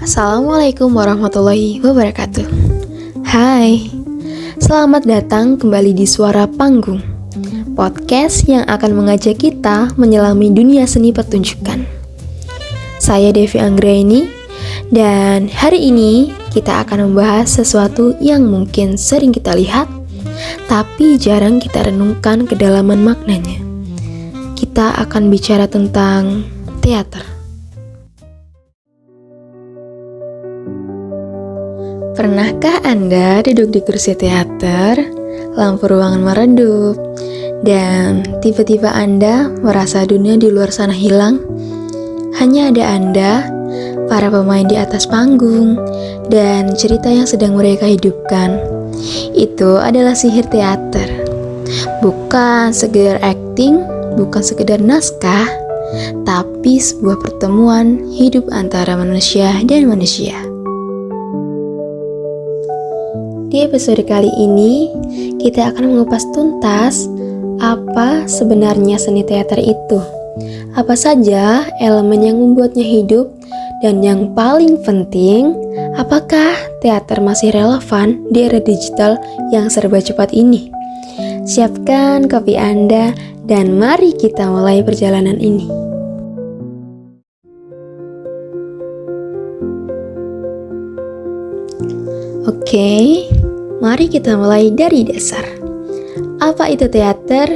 Assalamualaikum warahmatullahi wabarakatuh. Hai, selamat datang kembali di Suara Panggung, podcast yang akan mengajak kita menyelami dunia seni pertunjukan. Saya Devi Anggraini, dan hari ini kita akan membahas sesuatu yang mungkin sering kita lihat, tapi jarang kita renungkan kedalaman maknanya. Kita akan bicara tentang teater. Pernahkah Anda duduk di kursi teater, lampu ruangan meredup, dan tiba-tiba Anda merasa dunia di luar sana hilang? Hanya ada Anda, para pemain di atas panggung, dan cerita yang sedang mereka hidupkan. Itu adalah sihir teater. Bukan sekedar acting, bukan sekedar naskah, tapi sebuah pertemuan hidup antara manusia dan manusia. Di episode kali ini, kita akan mengupas tuntas apa sebenarnya seni teater itu. Apa saja elemen yang membuatnya hidup, dan yang paling penting, apakah teater masih relevan di era digital yang serba cepat ini? Siapkan kopi Anda, dan mari kita mulai perjalanan ini. Oke, mari kita mulai dari dasar. Apa itu teater?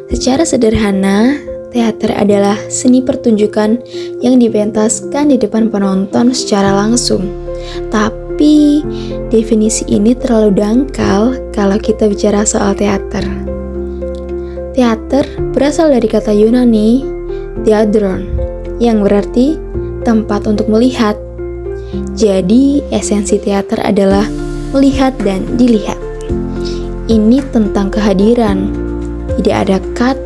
Secara sederhana, teater adalah seni pertunjukan yang dipentaskan di depan penonton secara langsung. Tapi, definisi ini terlalu dangkal kalau kita bicara soal teater. Teater berasal dari kata Yunani, theatron, yang berarti tempat untuk melihat. Jadi, esensi teater adalah melihat dan dilihat. Ini tentang kehadiran. Tidak ada cut,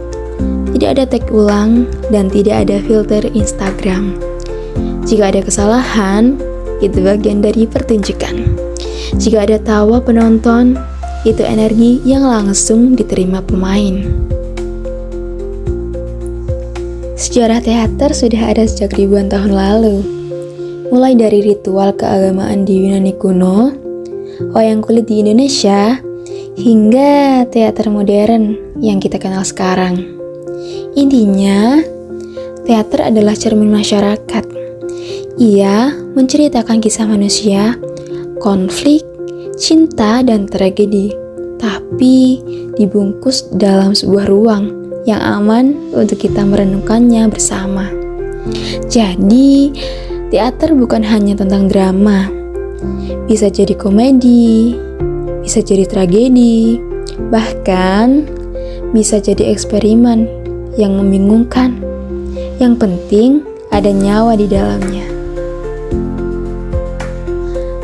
tidak ada tag ulang, dan tidak ada filter Instagram. Jika ada kesalahan, itu bagian dari pertunjukan. Jika ada tawa penonton, itu energi yang langsung diterima pemain. Sejarah teater sudah ada sejak ribuan tahun lalu. Mulai dari ritual keagamaan di Yunani kuno, wayang kulit di Indonesia, hingga teater modern yang kita kenal sekarang. Intinya, teater adalah cermin masyarakat. Ia menceritakan kisah manusia, konflik, cinta, dan tragedi, tapi dibungkus dalam sebuah ruang yang aman untuk kita merenungkannya bersama. Jadi, teater bukan hanya tentang drama. Bisa jadi komedi, bisa jadi tragedi, bahkan bisa jadi eksperimen yang membingungkan. Yang penting ada nyawa di dalamnya.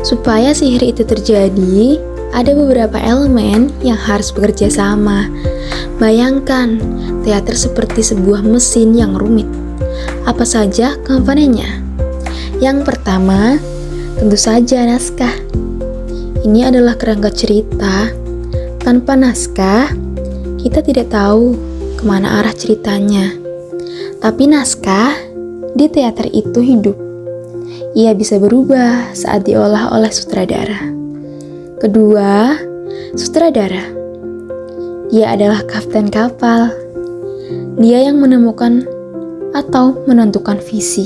Supaya sihir itu terjadi, ada beberapa elemen yang harus bekerja sama. Bayangkan, teater seperti sebuah mesin yang rumit. Apa saja komponennya? Yang pertama, tentu saja naskah. Ini adalah kerangka cerita. Tanpa naskah, kita tidak tahu kemana arah ceritanya. Tapi naskah di teater itu hidup. Ia bisa berubah saat diolah oleh sutradara. Kedua, sutradara. Dia adalah kapten kapal. Dia yang menemukan atau menentukan visi.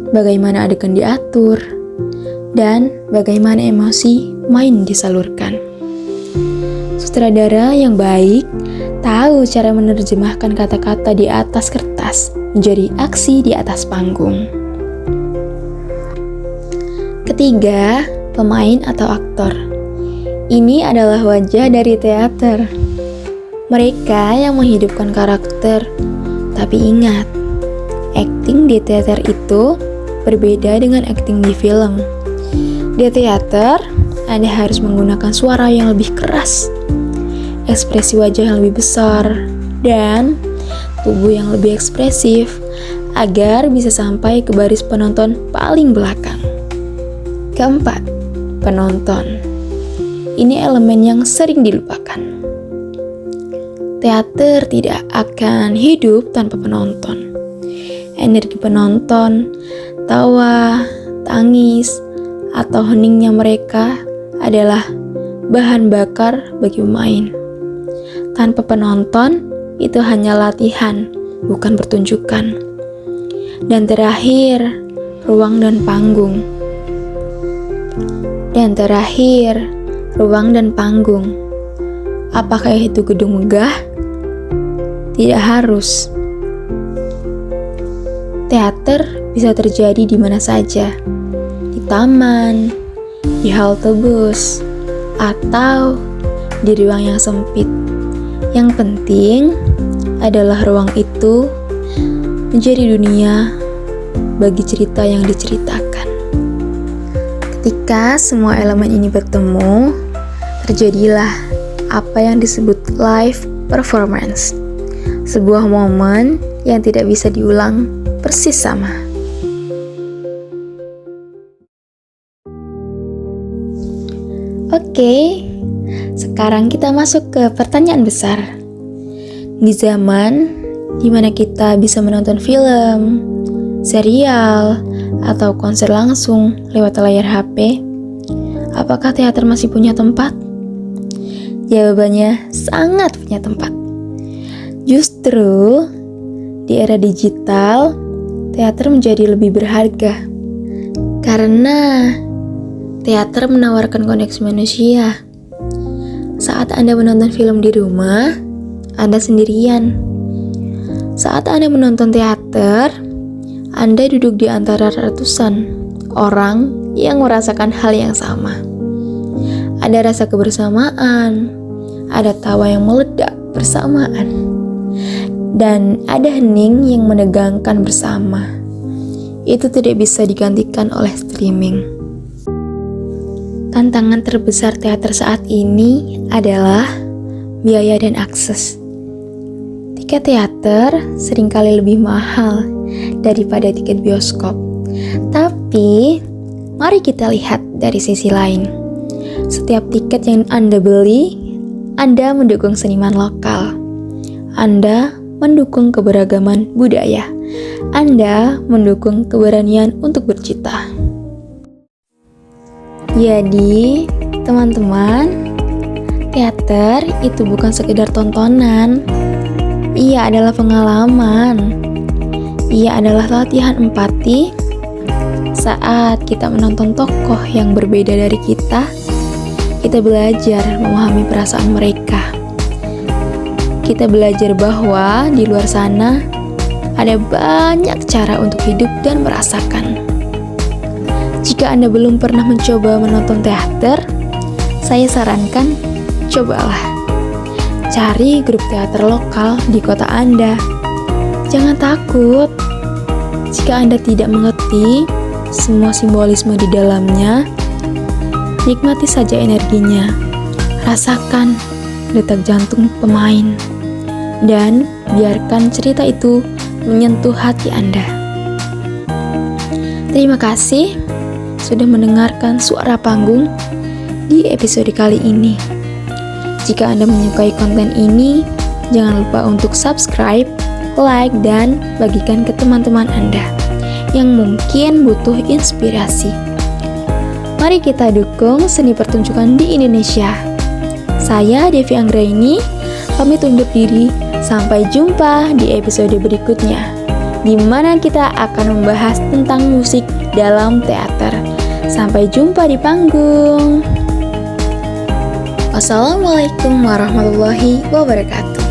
Bagaimana adegan diatur, dan bagaimana emosi main disalurkan. Sutradara yang baik tahu cara menerjemahkan kata-kata di atas kertas menjadi aksi di atas panggung. Ketiga, pemain atau aktor. Ini adalah wajah dari teater. Mereka yang menghidupkan karakter. Tapi ingat, akting di teater itu berbeda dengan akting di film. Di teater, Anda harus menggunakan suara yang lebih keras, ekspresi wajah yang lebih besar, dan tubuh yang lebih ekspresif agar bisa sampai ke baris penonton paling belakang. Keempat, penonton. Ini elemen yang sering dilupakan. Teater tidak akan hidup tanpa penonton. Energi penonton, tawa, tangis atau heningnya mereka adalah bahan bakar bagi pemain. Tanpa penonton, itu hanya latihan, bukan pertunjukan. Dan terakhir, ruang dan panggung. Apakah itu gedung megah? Tidak harus. Teater bisa terjadi di mana saja, di taman, di halte bus, atau di ruang yang sempit. Yang penting adalah ruang itu menjadi dunia bagi cerita yang diceritakan. Ketika semua elemen ini bertemu, terjadilah apa yang disebut live performance. Sebuah momen yang tidak bisa diulang persis sama. Oke, sekarang kita masuk ke pertanyaan besar. Di zaman dimana kita bisa menonton film, serial, atau konser langsung lewat layar HP, apakah teater masih punya tempat? Jawabannya sangat punya tempat. Justru di era digital, teater menjadi lebih berharga karena teater menawarkan koneksi manusia. Saat Anda menonton film di rumah, Anda sendirian. Saat Anda menonton teater, Anda duduk di antara ratusan orang yang merasakan hal yang sama. Ada rasa kebersamaan, ada tawa yang meledak bersamaan, dan ada hening yang menegangkan bersama. Itu tidak bisa digantikan oleh streaming. Tantangan terbesar teater saat ini adalah biaya dan akses. Tiket teater seringkali lebih mahal daripada tiket bioskop. Tapi, mari kita lihat dari sisi lain. Setiap tiket yang Anda beli, Anda mendukung seniman lokal. Anda mendukung keberagaman budaya. Anda mendukung keberanian untuk bercita. Jadi, teman-teman, teater itu bukan sekedar tontonan. Ia adalah pengalaman. Ia adalah latihan empati. Saat kita menonton tokoh yang berbeda dari kita belajar memahami perasaan mereka. Kita belajar bahwa di luar sana ada banyak cara untuk hidup dan merasakan. Jika Anda belum pernah mencoba menonton teater, saya sarankan cobalah. Cari grup teater lokal di kota Anda. Jangan takut. Jika Anda tidak mengerti semua simbolisme di dalamnya, nikmati saja energinya. Rasakan detak jantung pemain. Dan biarkan cerita itu menyentuh hati Anda. Terima kasih sudah mendengarkan suara panggung di episode kali ini. Jika Anda menyukai konten ini, jangan lupa untuk subscribe, like, dan bagikan ke teman-teman Anda yang mungkin butuh inspirasi. Mari kita dukung seni pertunjukan di Indonesia. Saya Devi Anggraini, pamit undur diri. Sampai jumpa di episode berikutnya, di mana kita akan membahas tentang musik dalam teater. Sampai jumpa di panggung. Wassalamualaikum warahmatullahi wabarakatuh.